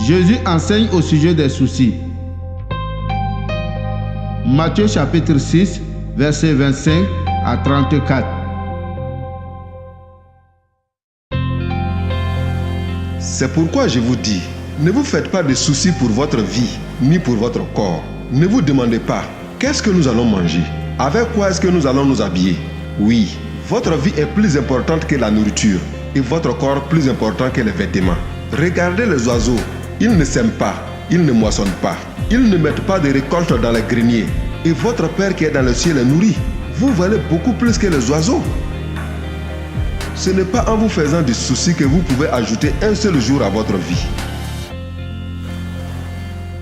Jésus enseigne au sujet des soucis. Matthieu chapitre 6, versets 25 à 34. C'est pourquoi je vous dis, ne vous faites pas de soucis pour votre vie, ni pour votre corps. Ne vous demandez pas, qu'est-ce que nous allons manger? Avec quoi est-ce que nous allons nous habiller? Oui, votre vie est plus importante que la nourriture et votre corps plus important que les vêtements. Regardez les oiseaux, ils ne sèment pas, ils ne moissonnent pas, ils ne mettent pas de récolte dans les greniers. Et votre Père qui est dans le ciel les nourrit. Vous valez beaucoup plus que les oiseaux. Ce n'est pas en vous faisant des soucis que vous pouvez ajouter un seul jour à votre vie.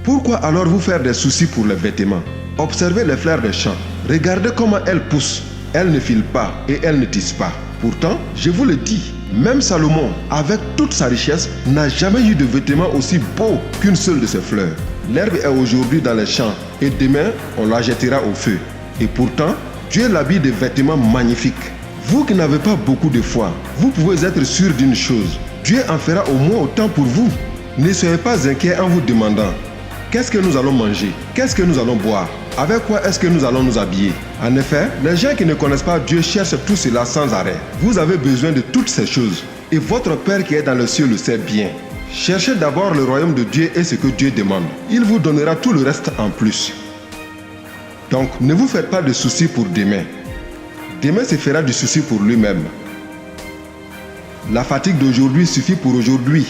Pourquoi alors vous faire des soucis pour les vêtements? Observez les fleurs des champs. Regardez comment elles poussent. Elles ne filent pas et elles ne tissent pas. Pourtant, je vous le dis, même Salomon, avec toute sa richesse, n'a jamais eu de vêtements aussi beaux qu'une seule de ses fleurs. L'herbe est aujourd'hui dans les champs et demain, on la jettera au feu. Et pourtant, Dieu l'habille de vêtements magnifiques. Vous qui n'avez pas beaucoup de foi, vous pouvez être sûr d'une chose. Dieu en fera au moins autant pour vous. Ne soyez pas inquiets en vous demandant qu'est-ce que nous allons manger? Qu'est-ce que nous allons boire? Avec quoi est-ce que nous allons nous habiller? En effet, les gens qui ne connaissent pas Dieu cherchent tout cela sans arrêt. Vous avez besoin de toutes ces choses. Et votre Père qui est dans le ciel le sait bien. Cherchez d'abord le royaume de Dieu et ce que Dieu demande. Il vous donnera tout le reste en plus. Donc, ne vous faites pas de soucis pour demain. Demain se fera du souci pour lui-même. La fatigue d'aujourd'hui suffit pour aujourd'hui.